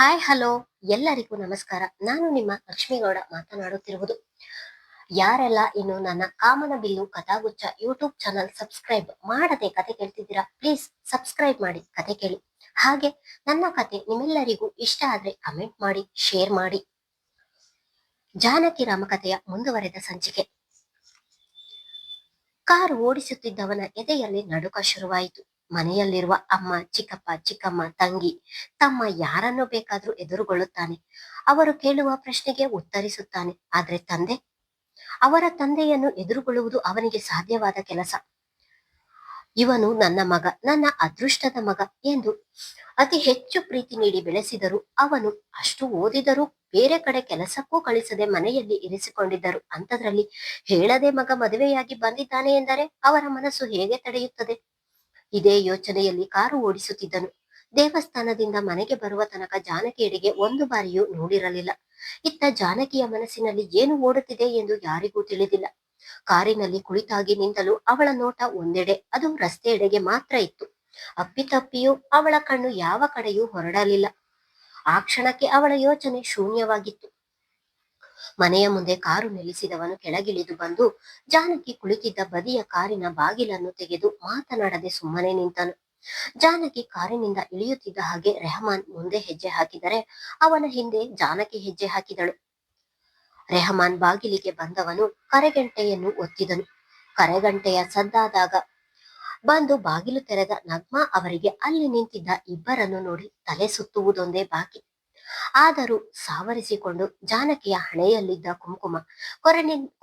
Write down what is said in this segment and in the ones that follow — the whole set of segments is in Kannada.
ಹಾಯ್ ಹಲೋ ಎಲ್ಲರಿಗೂ ನಮಸ್ಕಾರ. ನಾನು ನಿಮ್ಮ ಲಕ್ಷ್ಮೀಗೌಡ ಮಾತನಾಡುತ್ತಿರುವುದು. ಯಾರೆಲ್ಲ ಇನ್ನು ನನ್ನ ಕಾಮನಬಿಲ್ಲು ಕಥಾಗುಚ್ಛ ಯೂಟ್ಯೂಬ್ ಚಾನಲ್ ಸಬ್ಸ್ಕ್ರೈಬ್ ಮಾಡದೆ ಕತೆ ಕೇಳ್ತಿದ್ದೀರಾ, ಪ್ಲೀಸ್ ಸಬ್ಸ್ಕ್ರೈಬ್ ಮಾಡಿ ಕತೆ ಕೇಳಿ. ಹಾಗೆ ನನ್ನ ಕತೆ ನಿಮ್ಮೆಲ್ಲರಿಗೂ ಇಷ್ಟ ಆದ್ರೆ ಕಮೆಂಟ್ ಮಾಡಿ, ಶೇರ್ ಮಾಡಿ. ಜಾನಕಿ ರಾಮಕಥೆಯ ಮುಂದುವರೆದ ಸಂಚಿಕೆ. ಕಾರು ಓಡಿಸುತ್ತಿದ್ದವನ ಎದೆಯಲ್ಲಿ ನಡುಕ ಶುರುವಾಯಿತು. ಮನೆಯಲ್ಲಿರುವ ಅಮ್ಮ, ಚಿಕ್ಕಪ್ಪ, ಚಿಕ್ಕಮ್ಮ, ತಂಗಿ, ತಮ್ಮ ಯಾರನ್ನು ಬೇಕಾದ್ರೂ ಎದುರುಗೊಳ್ಳುತ್ತಾನೆ. ಅವರು ಕೇಳುವ ಪ್ರಶ್ನೆಗೆ ಉತ್ತರಿಸುತ್ತಾನೆ. ಆದ್ರೆ ಅವರ ತಂದೆಯನ್ನು ಎದುರುಗೊಳ್ಳುವುದು ಅವನಿಗೆ ಸಾಧ್ಯವಾದ ಕೆಲಸ. ಇವನು ನನ್ನ ಮಗ, ನನ್ನ ಅದೃಷ್ಟದ ಮಗ ಎಂದು ಅತಿ ಹೆಚ್ಚು ಪ್ರೀತಿ ನೀಡಿ ಬೆಳೆಸಿದರು. ಅವನು ಅಷ್ಟು ಓದಿದರೂ ಬೇರೆ ಕಡೆ ಕೆಲಸಕ್ಕೂ ಕಳಿಸದೆ ಮನೆಯಲ್ಲಿ ಇರಿಸಿಕೊಂಡಿದ್ದರು. ಅಂಥದ್ರಲ್ಲಿ ಹೇಳದೆ ಮಗ ಮದುವೆಯಾಗಿ ಬಂದಿದ್ದಾನೆ ಎಂದರೆ ಅವರ ಮನಸ್ಸು ಹೇಗೆ ತಡೆಯುತ್ತದೆ? ಇದೇ ಯೋಚನೆಯಲ್ಲಿ ಕಾರು ಓಡಿಸುತ್ತಿದ್ದನು. ದೇವಸ್ಥಾನದಿಂದ ಮನೆಗೆ ಬರುವ ತನಕ ಜಾನಕಿಯೆಡೆಗೆ ಒಂದು ಬಾರಿಯೂ ನೋಡಿರಲಿಲ್ಲ. ಇತ್ತ ಜಾನಕಿಯ ಮನಸ್ಸಿನಲ್ಲಿ ಏನು ಓಡುತ್ತಿದೆ ಎಂದು ಯಾರಿಗೂ ತಿಳಿದಿಲ್ಲ. ಕಾರಿನಲ್ಲಿ ಕುಳಿತಾಗಿ ನಿಂತಲು ಅವಳ ನೋಟ ಒಂದೆಡೆ, ಅದು ರಸ್ತೆಯೆಡೆಗೆ ಮಾತ್ರ ಇತ್ತು. ಅಪ್ಪಿತಪ್ಪಿಯೂ ಅವಳ ಕಣ್ಣು ಯಾವ ಕಡೆಯೂ ಹೊರಡಲಿಲ್ಲ. ಆ ಕ್ಷಣಕ್ಕೆ ಅವಳ ಯೋಚನೆ ಶೂನ್ಯವಾಗಿತ್ತು. ಮನೆಯ ಮುಂದೆ ಕಾರು ನಿಲ್ಲಿಸಿದವನು ಕೆಳಗಿಳಿದು ಬಂದು ಜಾನಕಿ ಕುಳಿತಿದ್ದ ಬದಿಯ ಕಾರಿನ ಬಾಗಿಲನ್ನು ತೆಗೆದು ಮಾತನಾಡದೆ ಸುಮ್ಮನೆ ನಿಂತನು. ಜಾನಕಿ ಕಾರಿನಿಂದ ಇಳಿಯುತ್ತಿದ್ದ ಹಾಗೆ ರೆಹಮಾನ್ ಮುಂದೆ ಹೆಜ್ಜೆ ಹಾಕಿದರೆ ಅವನ ಹಿಂದೆ ಜಾನಕಿ ಹೆಜ್ಜೆ ಹಾಕಿದಳು. ರೆಹಮಾನ್ ಬಾಗಿಲಿಗೆ ಬಂದವನು ಕರೆಗಂಟೆಯನ್ನು ಒತ್ತಿದನು. ಕರೆಗಂಟೆಯ ಸದ್ದಾದಾಗ ಬಂದು ಬಾಗಿಲು ತೆರೆದ ನಗ್ಮಾ ಅವರಿಗೆ ಅಲ್ಲಿ ನಿಂತಿದ್ದ ಇಬ್ಬರನ್ನು ನೋಡಿ ತಲೆ ಸುತ್ತುವುದೊಂದೇ ಬಾಕಿ. ಆದರೂ ಸಾವರಿಸಿಕೊಂಡು ಜಾನಕಿಯ ಹಣೆಯಲ್ಲಿದ್ದ ಕುಂಕುಮ,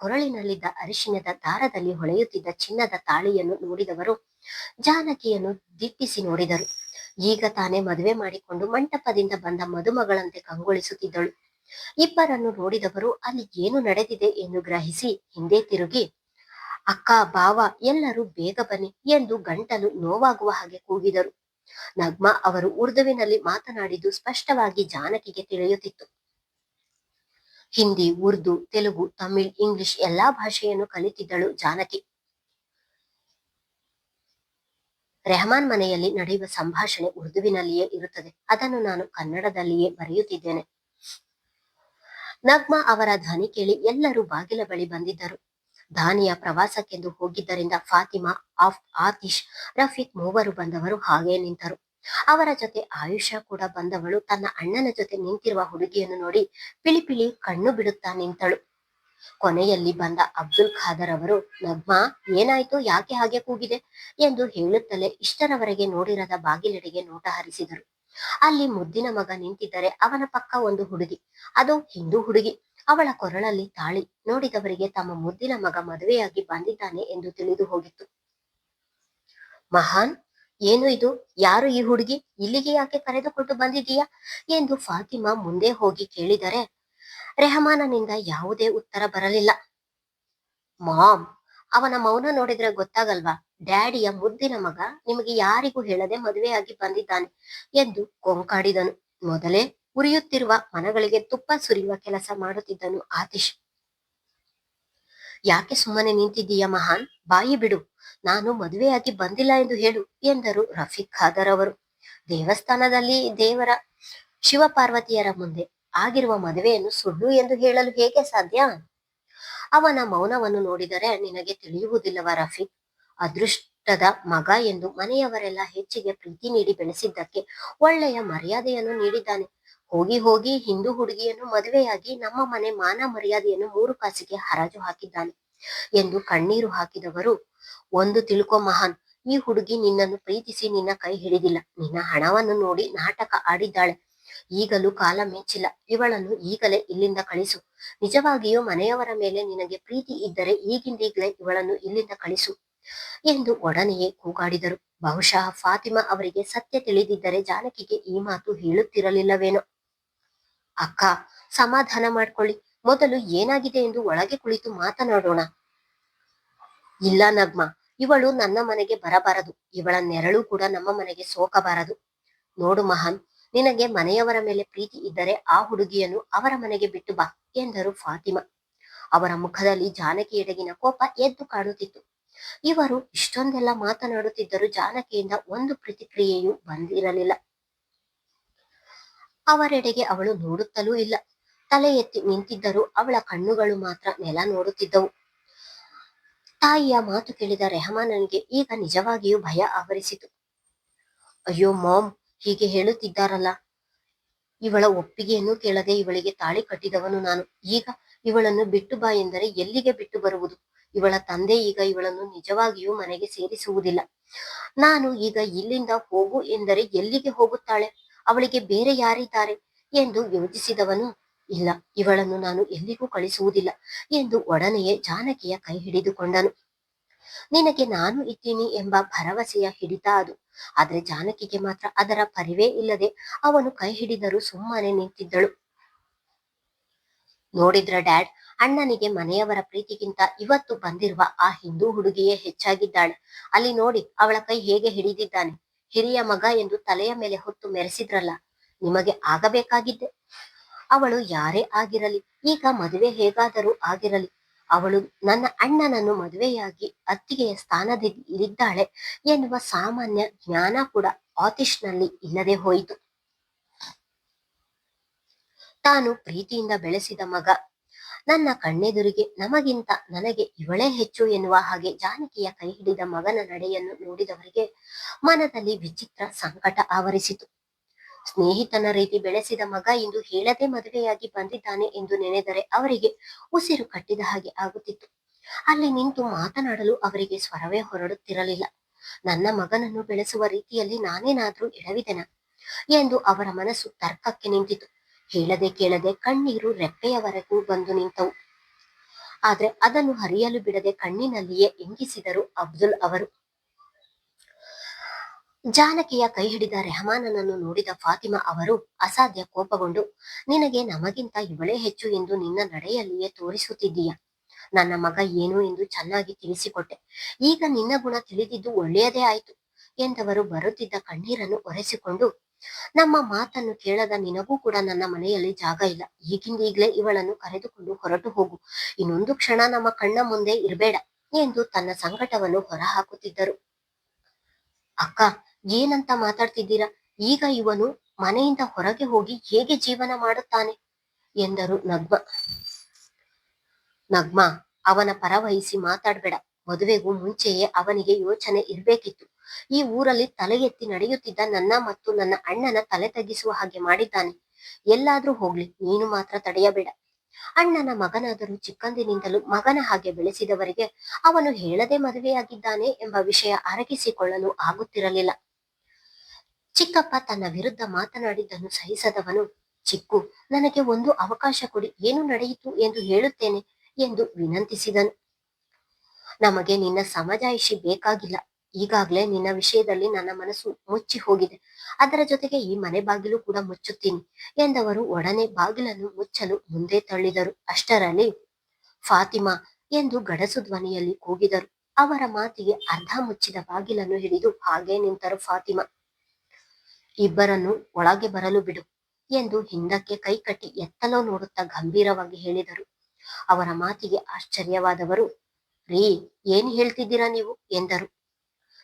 ಕೊರಳಿನಲ್ಲಿದ್ದ ಅರಿಶಿಣದ ದಾರದಲ್ಲಿ ಹೊಳೆಯುತ್ತಿದ್ದ ಚಿನ್ನದ ತಾಳಿಯನ್ನು ನೋಡಿದವರು ಜಾನಕಿಯನ್ನು ದಿಟ್ಟಿಸಿ ನೋಡಿದರು. ಈಗ ತಾನೇ ಮದುವೆ ಮಾಡಿಕೊಂಡು ಮಂಟಪದಿಂದ ಬಂದ ಮದುಮಗಳಂತೆ ಕಂಗೊಳಿಸುತ್ತಿದ್ದಳು. ಇಬ್ಬರನ್ನು ನೋಡಿದವರು ಅಲ್ಲಿ ಏನು ನಡೆದಿದೆ ಎಂದು ಗ್ರಹಿಸಿ ಹಿಂದೆ ತಿರುಗಿ, ಅಕ್ಕ, ಬಾವ, ಎಲ್ಲರೂ ಬೇಗ ಬನ್ನಿ ಎಂದು ಗಂಟಲು ನೋವಾಗುವ ಹಾಗೆ ಕೂಗಿದರು. ನಗ್ಮಾ ಅವರು ಉರ್ದುವಿನಲ್ಲಿ ಮಾತನಾಡಿದ್ದು ಸ್ಪಷ್ಟವಾಗಿ ಜಾನಕಿಗೆ ತಿಳಿಯುತ್ತಿತ್ತು. ಹಿಂದಿ, ಉರ್ದು, ತೆಲುಗು, ತಮಿಳ್, ಇಂಗ್ಲಿಷ್ ಎಲ್ಲಾ ಭಾಷೆಯನ್ನು ಕಲಿತಿದ್ದಳು ಜಾನಕಿ. ರೆಹಮಾನ್ ಮನೆಯಲ್ಲಿ ನಡೆಯುವ ಸಂಭಾಷಣೆ ಉರ್ದುವಿನಲ್ಲಿಯೇ ಇರುತ್ತದೆ. ಅದನ್ನು ನಾನು ಕನ್ನಡದಲ್ಲಿಯೇ ಬರೆಯುತ್ತಿದ್ದೇನೆ. ನಗ್ಮಾ ಅವರ ಧ್ವನಿ ಕೇಳಿ ಎಲ್ಲರೂ ಬಾಗಿಲ ಬಳಿ ಬಂದಿದ್ದರು. ದಾನಿಯ ಪ್ರವಾಸಕ್ಕೆಂದು ಹೋಗಿದ್ದರಿಂದ ಫಾತಿಮಾ, ಆತಿಶ್, ರಫೀಕ್ ಮೂವರು ಬಂದವರು ಹಾಗೇ ನಿಂತರು. ಅವರ ಜೊತೆ ಆಯುಷಾ ಕೂಡ ಬಂದವಳು ತನ್ನ ಅಣ್ಣನ ಜೊತೆ ನಿಂತಿರುವ ಹುಡುಗಿಯನ್ನು ನೋಡಿ ಪಿಳಿ ಕಣ್ಣು ಬಿಡುತ್ತಾ ನಿಂತಳು. ಕೊನೆಯಲ್ಲಿ ಬಂದ ಅಬ್ದುಲ್ ಖಾದರ್ ಅವರು, ನಗ್ಮಾ, ಏನಾಯ್ತು, ಯಾಕೆ ಹಾಗೆ ಕೂಗಿದೆ ಎಂದು ಹೇಳುತ್ತಲೇ ಇಷ್ಟರವರೆಗೆ ನೋಡಿರದ ಬಾಗಿಲೆಡೆಗೆ ನೋಟ ಹರಿಸಿದರು. ಅಲ್ಲಿ ಮುದ್ದಿನ ಮಗ ನಿಂತಿದ್ದರೆ ಅವನ ಪಕ್ಕ ಒಂದು ಹುಡುಗಿ, ಅದು ಹಿಂದೂ ಹುಡುಗಿ. ಅವಳ ಕೊರಳಲ್ಲಿ ತಾಳಿ. ನೋಡಿದವರಿಗೆ ತಮ್ಮ ಮುದ್ದಿನ ಮಗ ಮದುವೆಯಾಗಿ ಬಂದಿದ್ದಾನೆ ಎಂದು ತಿಳಿದು ಹೋಗಿತ್ತು. ಮಹಾನ್, ಏನು ಇದು? ಯಾರು ಈ ಹುಡುಗಿ? ಇಲ್ಲಿಗೆ ಯಾಕೆ ಕರೆದುಕೊಂಡು ಬಂದಿದೀಯಾ ಎಂದು ಫಾತಿಮಾ ಮುಂದೆ ಹೋಗಿ ಕೇಳಿದರೆ ರೆಹಮಾನನಿಂದ ಯಾವುದೇ ಉತ್ತರ ಬರಲಿಲ್ಲ. ಮಾಮ್, ಅವನ ಮೌನ ನೋಡಿದ್ರೆ ಗೊತ್ತಾಗಲ್ವಾ? ಡ್ಯಾಡಿಯ ಮುದ್ದಿನ ಮಗ ನಿಮಗೆ ಯಾರಿಗೂ ಹೇಳದೆ ಮದುವೆಯಾಗಿ ಬಂದಿದ್ದಾನೆ ಎಂದು ಕೊಂಕಾಡಿದನು. ಮೊದಲೇ ಉರಿಯುತ್ತಿರುವ ಮನಗಳಿಗೆ ತುಪ್ಪ ಸುರಿಯುವ ಕೆಲಸ ಮಾಡುತ್ತಿದ್ದನು ಆತಿಶ್. ಯಾಕೆ ಸುಮ್ಮನೆ ನಿಂತಿದ್ದೀಯ ಮಹಾನ್? ಬಾಯಿ ಬಿಡು, ನಾನು ಮದುವೆಯಾಗಿ ಬಂದಿಲ್ಲ ಎಂದು ಹೇಳು ಎಂದರು ರಫೀಕ್ ಖಾದರ್ ಅವರು. ದೇವಸ್ಥಾನದಲ್ಲಿ ದೇವರ ಶಿವಪಾರ್ವತಿಯರ ಮುಂದೆ ಆಗಿರುವ ಮದುವೆಯನ್ನು ಸುಳ್ಳು ಎಂದು ಹೇಳಲು ಹೇಗೆ ಸಾಧ್ಯ? ಅವನ ಮೌನವನ್ನು ನೋಡಿದರೆ ನಿನಗೆ ತಿಳಿಯುವುದಿಲ್ಲವ ರಫೀಕ್? ಅದೃಷ್ಟದ ಮಗ ಎಂದು ಮನೆಯವರೆಲ್ಲ ಹೆಚ್ಚಿಗೆ ಪ್ರೀತಿ ನೀಡಿ ಬೆಳೆಸಿದ್ದಕ್ಕೆ ಒಳ್ಳೆಯ ಮರ್ಯಾದೆಯನ್ನು ನೀಡಿದ್ದಾನೆ. ಹೋಗಿ ಹೋಗಿ ಹಿಂದೂ ಹುಡುಗಿಯನ್ನು ಮದುವೆಯಾಗಿ ನಮ್ಮ ಮನೆ ಮಾನ ಮರ್ಯಾದೆಯನ್ನು 3 ಕಾಸಿಗೆ ಹರಾಜು ಹಾಕಿದ್ದಾನೆ ಎಂದು ಕಣ್ಣೀರು ಹಾಕಿದವರು, ಒಂದು ತಿಳ್ಕೊ ಮಹಾನ್, ಈ ಹುಡುಗಿ ನಿನ್ನನ್ನು ಪ್ರೀತಿಸಿ ನಿನ್ನ ಕೈ ಹಿಡಿದಿಲ್ಲ. ನಿನ್ನ ಹಣವನ್ನು ನೋಡಿ ನಾಟಕ ಆಡಿದ್ದಾಳೆ. ಈಗಲೂ ಕಾಲ ಮೆಚ್ಚಿಲ್ಲ. ಇವಳನ್ನು ಈಗಲೇ ಇಲ್ಲಿಂದ ಕಳಿಸು. ನಿಜವಾಗಿಯೂ ಮನೆಯವರ ಮೇಲೆ ನಿನಗೆ ಪ್ರೀತಿ ಇದ್ದರೆ ಈಗಿಂದೀಗಲೇ ಇವಳನ್ನು ಇಲ್ಲಿಂದ ಕಳಿಸು ಎಂದು ಒಡನೆಯೇ ಕೂಗಾಡಿದರು. ಬಹುಶಃ ಫಾತಿಮಾ ಅವರಿಗೆ ಸತ್ಯ ತಿಳಿದಿದ್ದರೆ ಜಾನಕಿಗೆ ಈ ಮಾತು ಹೇಳುತ್ತಿರಲಿಲ್ಲವೇನೋ. ಅಕ್ಕ, ಸಮಾಧಾನ ಮಾಡ್ಕೊಳ್ಳಿ. ಮೊದಲು ಏನಾಗಿದೆ ಎಂದು ಒಳಗೆ ಕುಳಿತು ಮಾತನಾಡೋಣ. ಇಲ್ಲ ನಗ್ಮಾ, ಇವಳು ನನ್ನ ಮನೆಗೆ ಬರಬಾರದು. ಇವಳ ನೆರಳು ಕೂಡ ನಮ್ಮ ಮನೆಗೆ ಸೋಕಬಾರದು. ನೋಡು ಮಹಾನ್, ನಿನಗೆ ಮನೆಯವರ ಮೇಲೆ ಪ್ರೀತಿ ಇದ್ದರೆ ಆ ಹುಡುಗಿಯನ್ನು ಅವರ ಮನೆಗೆ ಬಿಟ್ಟು ಬಾ ಎಂದರು ಫಾತಿಮಾ. ಅವರ ಮುಖದಲ್ಲಿ ಜಾನಕಿಯೆಡೆಗಿನ ಕೋಪ ಎದ್ದು ಕಾಣುತ್ತಿತ್ತು. ಇವರು ಇಷ್ಟೊಂದೆಲ್ಲ ಮಾತನಾಡುತ್ತಿದ್ದರೂ ಜಾನಕಿಯಿಂದ ಒಂದು ಪ್ರತಿಕ್ರಿಯೆಯೂ ಬಂದಿರಲಿಲ್ಲ. ಅವರೆಡೆಗೆ ಅವಳು ನೋಡುತ್ತಲೂ ಇಲ್ಲ. ತಲೆ ಎತ್ತಿ ನಿಂತಿದ್ದರೂ ಅವಳ ಕಣ್ಣುಗಳು ಮಾತ್ರ ನೆಲ ನೋಡುತ್ತಿದ್ದವು. ತಾಯಿಯ ಮಾತು ಕೇಳಿದ ರೆಹಮಾನನಿಗೆ ಈಗ ನಿಜವಾಗಿಯೂ ಭಯ ಆವರಿಸಿತು. ಅಯ್ಯೋ ಮಾಮ್, ಹೀಗೆ ಹೇಳುತ್ತಿದ್ದಾರಲ್ಲ. ಇವಳ ಒಪ್ಪಿಗೆಯನ್ನು ಕೇಳದೆ ಇವಳಿಗೆ ತಾಳಿ ಕಟ್ಟಿದವನು ನಾನು. ಈಗ ಇವಳನ್ನು ಬಿಟ್ಟು ಬಾ ಎಂದರೆ ಎಲ್ಲಿಗೆ ಬಿಟ್ಟು ಬರುವುದು? ಇವಳ ತಂದೆ ಈಗ ಇವಳನ್ನು ನಿಜವಾಗಿಯೂ ಮನೆಗೆ ಸೇರಿಸುವುದಿಲ್ಲ. ನಾನು ಈಗ ಇಲ್ಲಿಂದ ಹೋಗು ಎಂದರೆ ಎಲ್ಲಿಗೆ ಹೋಗುತ್ತಾಳೆ? ಅವಳಿಗೆ ಬೇರೆ ಯಾರಿದ್ದಾರೆ ಎಂದು ಯೋಚಿಸಿದವನು, ಇಲ್ಲ, ಇವಳನ್ನು ನಾನು ಎಲ್ಲಿಗೂ ಕಳಿಸುವುದಿಲ್ಲ ಎಂದು ಒಡನೆಯೇ ಜಾನಕಿಯ ಕೈ ಹಿಡಿದುಕೊಂಡನು. ನಿನಗೆ ನಾನು ಇದ್ದೀನಿ ಎಂಬ ಭರವಸೆಯ ಹಿಡಿತ ಅದು. ಆದ್ರೆ ಜಾನಕಿಗೆ ಮಾತ್ರ ಅದರ ಪರಿವೇ ಇಲ್ಲದೆ ಅವನು ಕೈ ಹಿಡಿದರೂ ಸುಮ್ಮನೆ ನಿಂತಿದ್ದಳು. ನೋಡಿದ್ರ ಡ್ಯಾಡ್, ಅಣ್ಣನಿಗೆ ಮನೆಯವರ ಪ್ರೀತಿಗಿಂತ ಇವತ್ತು ಬಂದಿರುವ ಆ ಹಿಂದೂ ಹುಡುಗಿಯೇ ಹೆಚ್ಚಾಗಿದ್ದಾಳೆ. ಅಲ್ಲಿ ನೋಡಿ, ಅವಳ ಕೈ ಹೇಗೆ ಹಿಡಿದಿದ್ದಾನೆ. ಹಿರಿಯ ಮಗ ಎಂದು ತಲೆಯ ಮೇಲೆ ಹೊತ್ತು ಮೆರೆಸಿದ್ರಲ್ಲ, ನಿಮಗೆ ಆಗಬೇಕಾಗಿದ್ದೆ. ಅವಳು ಯಾರೇ ಆಗಿರಲಿ, ಈಗ ಮದುವೆ ಹೇಗಾದರೂ ಆಗಿರಲಿ, ಅವಳು ನನ್ನ ಅಣ್ಣನನ್ನು ಮದುವೆಯಾಗಿ ಅತ್ತಿಗೆಯ ಸ್ಥಾನದಲ್ಲಿದ್ದಾಳೆ ಎನ್ನುವ ಸಾಮಾನ್ಯ ಜ್ಞಾನ ಕೂಡ ಆತಿಶ್ನಲ್ಲಿ ಇಲ್ಲದೆ ಹೋಯಿತು. ತಾನು ಪ್ರೀತಿಯಿಂದ ಬೆಳೆಸಿದ ಮಗ ನನ್ನ ಕಣ್ಣೆದುರಿಗೆ, ನಮಗಿಂತ ನನಗೆ ಇವಳೇ ಹೆಚ್ಚು ಎನ್ನುವ ಹಾಗೆ ಜಾನಕಿಯ ಕೈ ಹಿಡಿದ ಮಗನ ನಡೆಯನ್ನು ನೋಡಿದವರಿಗೆ ಮನದಲ್ಲಿ ವಿಚಿತ್ರ ಸಂಕಟ ಆವರಿಸಿತು. ಸ್ನೇಹಿತನ ರೀತಿ ಬೆಳೆಸಿದ ಮಗ ಇಂದು ಹೇಳದೆ ಮದುವೆಯಾಗಿ ಬಂದಿದ್ದಾನೆ ಎಂದು ನೆನೆದರೆ ಅವರಿಗೆ ಉಸಿರು ಕಟ್ಟಿದ ಹಾಗೆ ಆಗುತ್ತಿತ್ತು. ಅಲ್ಲಿ ನಿಂತು ಮಾತನಾಡಲು ಅವರಿಗೆ ಸ್ವರವೇ ಹೊರಡುತ್ತಿರಲಿಲ್ಲ. ನನ್ನ ಮಗನನ್ನು ಬೆಳೆಸುವ ರೀತಿಯಲ್ಲಿ ನಾನೇನಾದ್ರೂ ಎಡವಿದೆನಾ ಎಂದು ಅವರ ಮನಸ್ಸು ತರ್ಕಕ್ಕೆ ನಿಂತಿತು. ಹೇಳದೆ ಕೇಳದೆ ಕಣ್ಣೀರು ರೆಪ್ಪೆಯವರೆಗೂ ಬಂದು ನಿಂತವು. ಆದ್ರೆ ಅದನ್ನು ಹರಿಯಲು ಬಿಡದೆ ಕಣ್ಣಿನಲ್ಲಿಯೇ ಇಂಗಿಸಿದರು ಅಬ್ದುಲ್ ಅವರು. ಜಾನಕಿಯ ಕೈ ಹಿಡಿದ ರೆಹಮಾನನನ್ನು ನೋಡಿದ ಫಾತಿಮಾ ಅವರು ಅಸಾಧ್ಯ ಕೋಪಗೊಂಡು, ನಿನಗೆ ನಮಗಿಂತ ಇವಳೇ ಹೆಚ್ಚು ಎಂದು ನಿನ್ನ ನಡೆಯಲ್ಲಿಯೇ ತೋರಿಸುತ್ತಿದ್ದೀಯ. ನನ್ನ ಮಗ ಏನು ಎಂದು ಚೆನ್ನಾಗಿ ತಿಳಿಸಿಕೊಟ್ಟೆ. ಈಗ ನಿನ್ನ ಗುಣ ತಿಳಿದಿದ್ದು ಒಳ್ಳೆಯದೇ ಆಯ್ತು ಎಂದವರು ಬರುತ್ತಿದ್ದ ಕಣ್ಣೀರನ್ನು ಒರೆಸಿಕೊಂಡು, ನಮ್ಮ ಮಾತನ್ನು ಕೇಳದ ನಿನಗೂ ಕೂಡ ನನ್ನ ಮನೆಯಲ್ಲಿ ಜಾಗ ಇಲ್ಲ. ಈಗಿಂದೀಗ್ಲೇ ಇವಳನ್ನು ಕರೆದುಕೊಂಡು ಹೊರಟು ಹೋಗು. ಇನ್ನೊಂದು ಕ್ಷಣ ನಮ್ಮ ಕಣ್ಣ ಮುಂದೆ ಇರಬೇಡ ಎಂದು ತನ್ನ ಸಂಕಟವನ್ನು ಹೊರಹಾಕುತ್ತಿದ್ದರು. ಅಕ್ಕ, ಏನಂತ ಮಾತಾಡ್ತಿದ್ದೀರಾ? ಈಗ ಇವನು ಮನೆಯಿಂದ ಹೊರಗೆ ಹೋಗಿ ಹೇಗೆ ಜೀವನ ಮಾಡುತ್ತಾನೆ ಎಂದರು ನಗ್ಮಾ, ಅವನ ಪರ ವಹಿಸಿ ಮಾತಾಡ್ಬೇಡ. ಮದುವೆಗೂ ಮುಂಚೆಯೇ ಅವನಿಗೆ ಯೋಚನೆ ಇರ್ಬೇಕಿತ್ತು. ಈ ಊರಲ್ಲಿ ತಲೆ ಎತ್ತಿ ನಡೆಯುತ್ತಿದ್ದ ನನ್ನ ಮತ್ತು ನನ್ನ ಅಣ್ಣನ ತಲೆ ತಗ್ಗಿಸುವ ಹಾಗೆ ಮಾಡಿದ್ದಾನೆ. ಎಲ್ಲಾದ್ರೂ ಹೋಗ್ಲಿ, ನೀನು ಮಾತ್ರ ತಡೆಯಬೇಡ. ಅಣ್ಣನ ಮಗನಾದರೂ ಚಿಕ್ಕಂದಿನಿಂದಲೂ ಮಗನ ಹಾಗೆ ಬೆಳೆಸಿದವರಿಗೆ ಅವನು ಹೇಳದೆ ಮದುವೆಯಾಗಿದ್ದಾನೆ ಎಂಬ ವಿಷಯ ಅರಗಿಸಿಕೊಳ್ಳಲು ಆಗುತ್ತಿರಲಿಲ್ಲ. ಚಿಕ್ಕಪ್ಪ ತನ್ನ ವಿರುದ್ಧ ಮಾತನಾಡಿದ್ದನ್ನು ಸಹಿಸದವನು, ಚಿಕ್ಕು, ನನಗೆ ಒಂದು ಅವಕಾಶ ಕೊಡಿ, ಏನು ನಡೆಯಿತು ಎಂದು ಹೇಳುತ್ತೇನೆ ಎಂದು ವಿನಂತಿಸಿದನು. ನಮಗೆ ನಿನ್ನ ಸಮಜಾಯಿಷಿ ಬೇಕಾಗಿಲ್ಲ. ಈಗಾಗ್ಲೇ ನಿನ್ನ ವಿಷಯದಲ್ಲಿ ನನ್ನ ಮನಸ್ಸು ಮುಚ್ಚಿ ಹೋಗಿದೆ. ಅದರ ಜೊತೆಗೆ ಈ ಮನೆ ಬಾಗಿಲು ಕೂಡ ಮುಚ್ಚುತ್ತೀನಿ ಎಂದವರು ಒಡನೆ ಬಾಗಿಲನ್ನು ಮುಚ್ಚಲು ಮುಂದೆ ತಳ್ಳಿದರು. ಅಷ್ಟರಲ್ಲಿ ಫಾತಿಮಾ ಎಂದು ಗಡಸು ಧ್ವನಿಯಲ್ಲಿ ಕೂಗಿದರು. ಅವರ ಮಾತಿಗೆ ಅರ್ಧ ಮುಚ್ಚಿದ ಬಾಗಿಲನ್ನು ಹಿಡಿದು ಹಾಗೇ ನಿಂತರು ಫಾತಿಮಾ. ಇಬ್ಬರನ್ನು ಒಳಗೆ ಬರಲು ಬಿಡು ಎಂದು ಹಿಂದಕ್ಕೆ ಕೈ ಕಟ್ಟಿ ಎತ್ತಲೋ ನೋಡುತ್ತಾ ಗಂಭೀರವಾಗಿ ಹೇಳಿದರು. ಅವರ ಮಾತಿಗೆ ಆಶ್ಚರ್ಯವಾದವರು, ರೀ, ಏನು ಹೇಳ್ತಿದ್ದೀರಾ ನೀವು ಎಂದರು.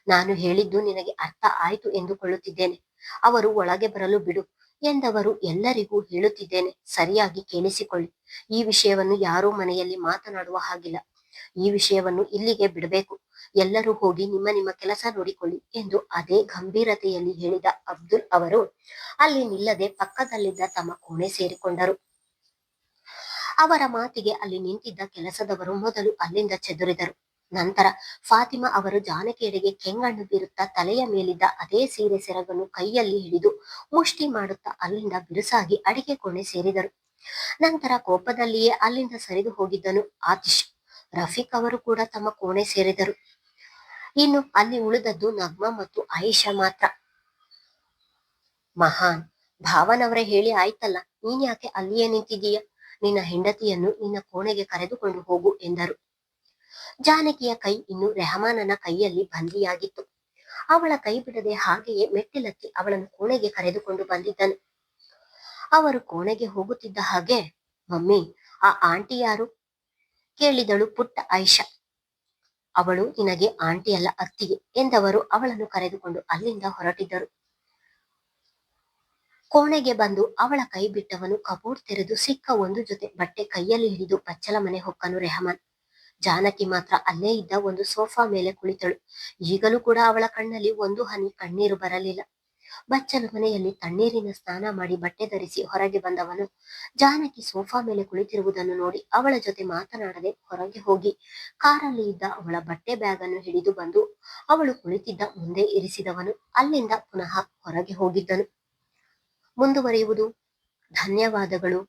ನಾನು ಹೇಳಿದ್ದು ನಿನಗೆ ಅರ್ಥ ಆಯ್ತು ಎಂದುಕೊಳ್ಳುತ್ತಿದ್ದೇನೆ. ಅವರು ಒಳಗೆ ಬರಲು ಬಿಡು ಎಂದವರು ಎಲ್ಲರಿಗೂ ಹೇಳುತ್ತಿದ್ದೇನೆ, ಸರಿಯಾಗಿ ಕೇಳಿಸಿಕೊಳ್ಳಿ. ಈ ವಿಷಯವನ್ನು ಯಾರೂ ಮನೆಯಲ್ಲಿ ಮಾತನಾಡುವ ಹಾಗಿಲ್ಲ. ಈ ವಿಷಯವನ್ನು ಇಲ್ಲಿಗೆ ಬಿಡಬೇಕು. ಎಲ್ಲರೂ ಹೋಗಿ ನಿಮ್ಮ ನಿಮ್ಮ ಕೆಲಸ ನೋಡಿಕೊಳ್ಳಿ ಎಂದು ಅದೇ ಗಂಭೀರತೆಯಲ್ಲಿ ಹೇಳಿದ ಅಬ್ದುಲ್ ಅವರು ಅಲ್ಲಿ ನಿಲ್ಲದೆ ಪಕ್ಕದಲ್ಲಿದ್ದ ತಮ್ಮ ಕೋಣೆ ಸೇರಿಕೊಂಡರು. ಅವರ ಮಾತಿಗೆ ಅಲ್ಲಿ ನಿಂತಿದ್ದ ಕೆಲಸದವರು ಮೊದಲು ಅಲ್ಲಿಂದ ಚೆದುರಿದರು. ನಂತರ ಫಾತಿಮಾ ಅವರು ಜಾನಕಿಯರಿಗೆ ಕೆಂಗಣ್ಣು ಬೀರುತ್ತಾ ತಲೆಯ ಮೇಲಿದ್ದ ಅದೇ ಸೀರೆ ಸೆರಗನ್ನು ಕೈಯಲ್ಲಿ ಹಿಡಿದು ಮುಷ್ಟಿ ಮಾಡುತ್ತಾ ಅಲ್ಲಿಂದ ಬಿರುಸಾಗಿ ಅಡಿಗೆ ಕೋಣೆ ಸೇರಿದರು. ನಂತರ ಕೋಪದಲ್ಲಿಯೇ ಅಲ್ಲಿಂದ ಸರಿದು ಹೋಗಿದ್ದನು ಆತಿಶ್. ರಫೀಕ್ ಅವರು ಕೂಡ ತಮ್ಮ ಕೋಣೆ ಸೇರಿದರು. ಇನ್ನು ಅಲ್ಲಿ ಉಳಿದದ್ದು ನಗ್ಮಾ ಮತ್ತು ಆಯಿಷಾ ಮಾತ್ರ. ಮಹಾನ್, ಭಾವನವರೇ ಹೇಳಿ ಆಯ್ತಲ್ಲ, ನೀನ್ ಯಾಕೆ ಅಲ್ಲಿಯೇ ನಿಂತಿದ್ದೀಯ? ನಿನ್ನ ಹೆಂಡತಿಯನ್ನು ನಿನ್ನ ಕೋಣೆಗೆ ಕರೆದುಕೊಂಡು ಹೋಗು ಎಂದರು. ಜಾನಕಿಯ ಕೈ ಇನ್ನು ರೆಹಮಾನನ ಕೈಯಲ್ಲಿ ಬಂದಿಯಾಗಿತ್ತು. ಅವಳ ಕೈ ಬಿಡದೆ ಹಾಗೆಯೇ ಮೆಟ್ಟಿಲತ್ತಿ ಅವಳನ್ನು ಕೋಣೆಗೆ ಕರೆದುಕೊಂಡು ಬಂದಿದ್ದನು. ಅವರು ಕೋಣೆಗೆ ಹೋಗುತ್ತಿದ್ದ ಹಾಗೆ, ಮಮ್ಮಿ, ಆ ಆಂಟಿ ಯಾರು ಕೇಳಿದಳು ಪುಟ್ಟ ಆಯಿಷಾ. ಅವಳು ನಿನಗೆ ಆಂಟಿಯಲ್ಲ, ಅತ್ತಿಗೆ ಎಂದವರು ಅವಳನ್ನು ಕರೆದುಕೊಂಡು ಅಲ್ಲಿಂದ ಹೊರಟಿದ್ದರು. ಕೋಣೆಗೆ ಬಂದು ಅವಳ ಕೈ ಬಿಟ್ಟವನು ಕಬೋರ್ಡ್ ತೆರೆದು ಸಿಕ್ಕ ಒಂದು ಜೊತೆ ಬಟ್ಟೆ ಕೈಯಲ್ಲಿ ಹಿಡಿದು ಬಚ್ಚಲ ಮನೆ ಹೊಕ್ಕನು ರೆಹಮಾನ್. ಜಾನಕಿ ಮಾತ್ರ ಅಲ್ಲೇ ಇದ್ದ ಒಂದು ಸೋಫಾ ಮೇಲೆ ಕುಳಿತಳು. ಈಗಲೂ ಕೂಡ ಅವಳ ಕಣ್ಣಲ್ಲಿ ಒಂದು ಹನಿ ಕಣ್ಣೀರು ಬರಲಿಲ್ಲ. ಬಚ್ಚಲ ಮನೆಯಲ್ಲಿ ತಣ್ಣೀರಿನ ಸ್ನಾನ ಮಾಡಿ ಬಟ್ಟೆ ಧರಿಸಿ ಹೊರಗೆ ಬಂದವನು ಜಾನಕಿ ಸೋಫಾ ಮೇಲೆ ಕುಳಿತಿರುವುದನ್ನು ನೋಡಿ ಅವಳ ಜೊತೆ ಮಾತನಾಡದೆ ಹೊರಗೆ ಹೋಗಿ ಕಾರಲ್ಲಿ ಇದ್ದ ಅವಳ ಬಟ್ಟೆ ಬ್ಯಾಗ್ ಅನ್ನು ಹಿಡಿದು ಬಂದು ಅವಳು ಕುಳಿತಿದ್ದ ಮುಂದೆ ಇರಿಸಿದವನು ಅಲ್ಲಿಂದ ಪುನಃ ಹೊರಗೆ ಹೋಗಿದ್ದನು. ಮುಂದುವರಿಯುವುದು. ಧನ್ಯವಾದಗಳು.